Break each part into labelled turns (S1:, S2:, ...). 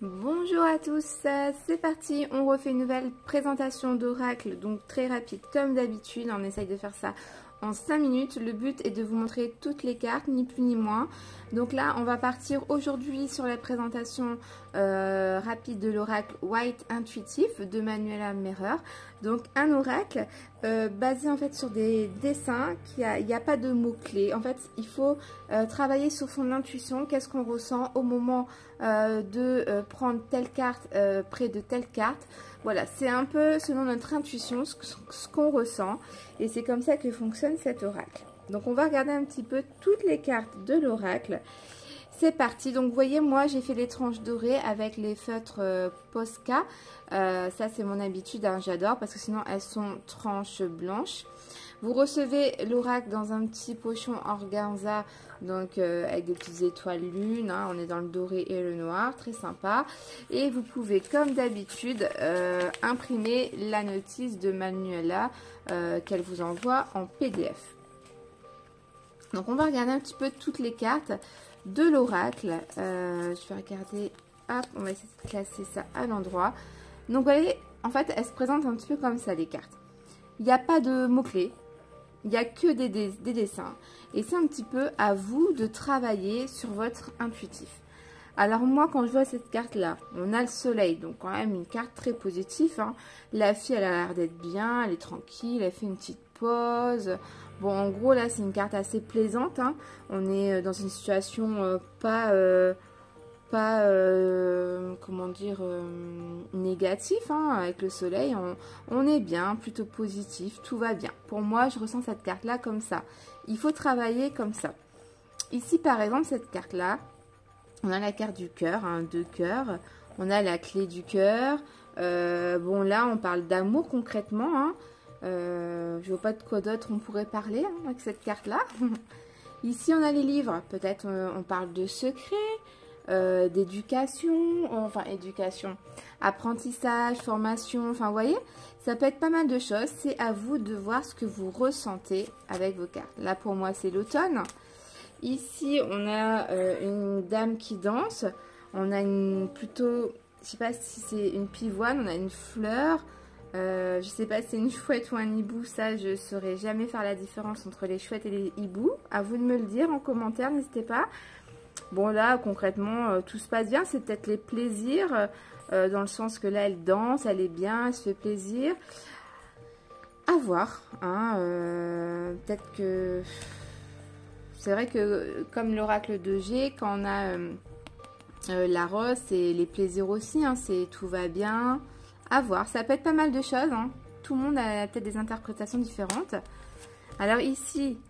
S1: Bonjour à tous, c'est parti, on refait une nouvelle présentation d'oracle, donc très rapide comme d'habitude, on essaye de faire ça en 5 minutes. Le but est de vous montrer toutes les cartes, ni plus ni moins. Donc là, on va partir aujourd'hui sur la présentation rapide de l'oracle White Intuitif de Manuela Mehrer. Donc un oracle basé en fait sur des dessins, il n'y a pas de mots-clés. En fait, il faut travailler sur son intuition, qu'est-ce qu'on ressent au moment de prendre telle carte près de telle carte. Voilà, c'est un peu selon notre intuition ce qu'on ressent et c'est comme ça que fonctionne cet oracle. Donc on va regarder un petit peu toutes les cartes de l'oracle. C'est parti. Donc vous voyez, moi j'ai fait les tranches dorées avec les feutres Posca. Ça c'est mon habitude, hein, j'adore parce que sinon elles sont tranches blanches. Vous recevez l'oracle dans un petit pochon organza, donc avec des petites étoiles lune, hein, on est dans le doré et le noir, très sympa. Et vous pouvez, comme d'habitude, imprimer la notice de Manuela qu'elle vous envoie en PDF. Donc on va regarder un petit peu toutes les cartes de l'oracle. Je vais regarder, hop, on va essayer de classer ça à l'endroit. Donc vous voyez, en fait, elles se présentent un petit peu comme ça, les cartes. Il n'y a pas de mots-clés. Il n'y a que des dessins. Et c'est un petit peu à vous de travailler sur votre intuitif. Alors moi, quand je vois cette carte-là, on a le soleil. Donc quand même une carte très positive. Hein. La fille, elle a l'air d'être bien. Elle est tranquille. Elle fait une petite pause. Bon, en gros, là, c'est une carte assez plaisante. Hein. On est dans une situation comment dire, négatif, hein, avec le soleil, on est bien, plutôt positif, tout va bien. Pour moi, je ressens cette carte-là comme ça. Il faut travailler comme ça. Ici, par exemple, cette carte-là, on a la carte du cœur, hein, 2 cœurs, on a la clé du cœur. Bon, là, on parle d'amour concrètement, hein. Je vois pas de quoi d'autre on pourrait parler, hein, avec cette carte-là. Ici, on a les livres, peut-être on parle de secrets, d'éducation, enfin éducation, apprentissage, formation, enfin vous voyez, ça peut être pas mal de choses. C'est à vous de voir ce que vous ressentez avec vos cartes. Là pour moi c'est l'automne. Ici on a une dame qui danse, on a une plutôt, je sais pas si c'est une pivoine, on a une fleur, je sais pas si c'est une chouette ou un hibou, ça je saurais jamais faire la différence entre les chouettes et les hiboux. À vous de me le dire en commentaire, n'hésitez pas. Bon là concrètement tout se passe bien, c'est peut-être les plaisirs dans le sens que là elle danse, elle est bien, elle se fait plaisir. À voir, hein, peut-être que c'est vrai que comme l'oracle de G, quand on a la rose, c'est les plaisirs aussi, hein, c'est tout va bien. À voir, ça peut être pas mal de choses, hein. Tout le monde a peut-être des interprétations différentes. Alors ici,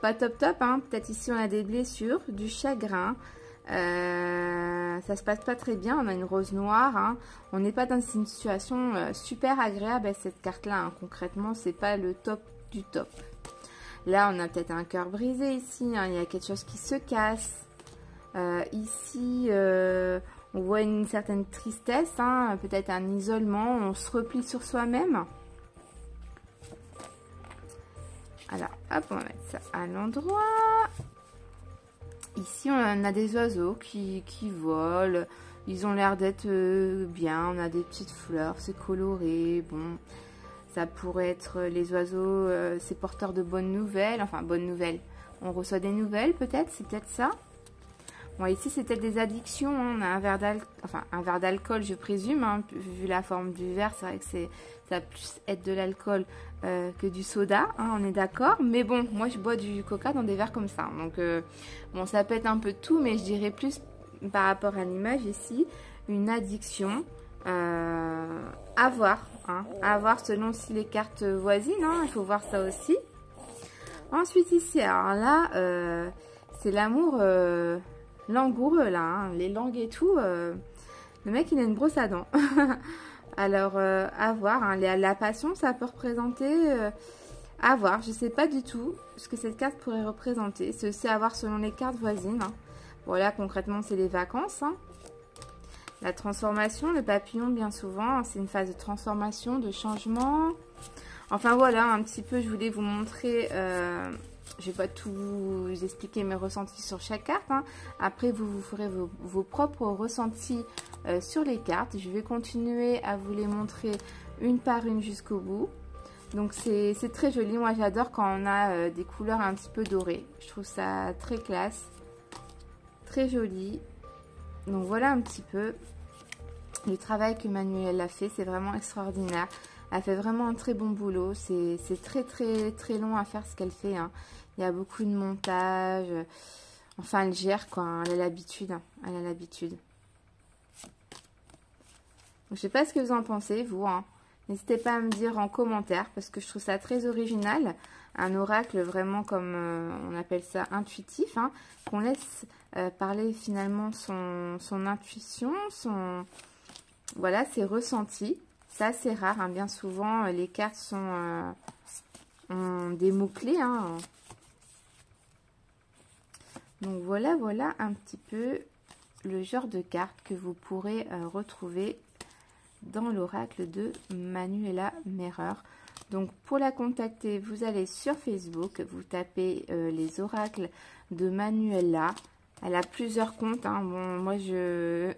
S1: pas top top, hein. Peut-être ici on a des blessures, du chagrin, ça se passe pas très bien, on a une rose noire, hein. On n'est pas dans une situation super agréable avec cette carte là, hein. Concrètement c'est pas le top du top. Là on a peut-être un cœur brisé ici, hein. Il y a quelque chose qui se casse, ici on voit une certaine tristesse, hein. Peut-être un isolement, on se replie sur soi-même. Alors, hop, on va mettre ça à l'endroit. Ici, on a des oiseaux qui volent. Ils ont l'air d'être bien. On a des petites fleurs, c'est coloré. Bon, ça pourrait être les oiseaux, c'est porteur de bonnes nouvelles. Enfin, bonnes nouvelles. On reçoit des nouvelles, peut-être. C'est peut-être ça. Bon, ici, c'est peut-être des addictions. Hein. On a un verre d'alcool, je présume. Hein. Vu la forme du verre, c'est vrai que ça va plus être de l'alcool que du soda. Hein, on est d'accord. Mais bon, moi, je bois du coca dans des verres comme ça. Donc, bon, ça peut être un peu de tout. Mais je dirais plus, par rapport à l'image ici, une addiction. À voir. Hein, à voir selon si les cartes voisines. Hein, il faut voir ça aussi. Ensuite, ici, alors là, c'est l'amour... langoureux là, hein, les langues et tout, le mec il a une brosse à dents. Alors à voir, hein, la passion ça peut représenter, à voir, je sais pas du tout ce que cette carte pourrait représenter, c'est aussi à voir selon les cartes voisines. Hein. Bon là concrètement c'est les vacances, hein. La transformation, le papillon bien souvent, c'est une phase de transformation, de changement. Enfin voilà, un petit peu je voulais vous montrer... je ne vais pas tout vous expliquer mes ressentis sur chaque carte. Hein. Après, vous ferez vos propres ressentis sur les cartes. Je vais continuer à vous les montrer une par une jusqu'au bout. Donc c'est très joli, moi j'adore quand on a des couleurs un petit peu dorées. Je trouve ça très classe, très joli. Donc voilà un petit peu le travail que Manuela a fait, c'est vraiment extraordinaire. Elle fait vraiment un très bon boulot, c'est très long à faire ce qu'elle fait, hein. Il y a beaucoup de montage, enfin elle gère quoi, hein. Elle a l'habitude, hein. Elle a l'habitude. Je sais pas ce que vous en pensez, vous, hein. N'hésitez pas à me dire en commentaire parce que je trouve ça très original. Un oracle vraiment comme on appelle ça intuitif, hein, qu'on laisse parler finalement son intuition, voilà, ses ressentis. C'est assez rare, hein. Bien souvent les cartes ont des mots-clés, hein. Donc voilà un petit peu le genre de cartes que vous pourrez retrouver dans l'oracle de Manuela Mehrer. Donc pour la contacter, vous allez sur Facebook, vous tapez les oracles de Manuela. Elle a plusieurs comptes, hein. Bon, moi il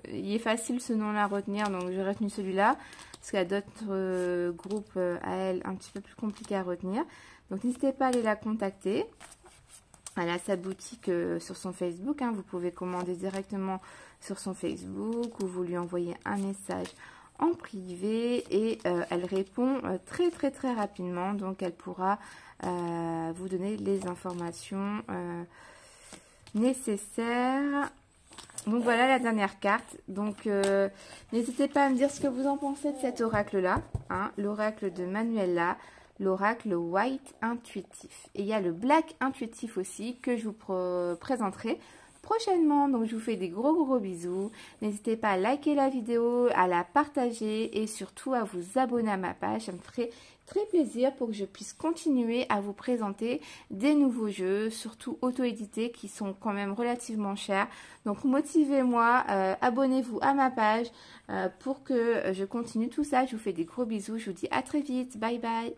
S1: est facile ce nom-là à retenir, donc j'ai retenu celui-là parce qu'il y a d'autres groupes à elle un petit peu plus compliqués à retenir. Donc n'hésitez pas à aller la contacter. Elle a sa boutique sur son Facebook, hein. Vous pouvez commander directement sur son Facebook ou vous lui envoyez un message en privé et elle répond très rapidement, donc elle pourra vous donner les informations nécessaires. Donc voilà la dernière carte. Donc n'hésitez pas à me dire ce que vous en pensez de cet oracle là, hein, l'oracle de Manuela, l'oracle white intuitif. Et il y a le black intuitif aussi que je vous présenterai prochainement. Donc je vous fais des gros bisous. N'hésitez pas à liker la vidéo, à la partager et surtout à vous abonner à ma page. Ça me ferait très plaisir pour que je puisse continuer à vous présenter des nouveaux jeux, surtout auto-édités qui sont quand même relativement chers. Donc motivez-moi, abonnez-vous à ma page pour que je continue tout ça. Je vous fais des gros bisous. Je vous dis à très vite. Bye bye.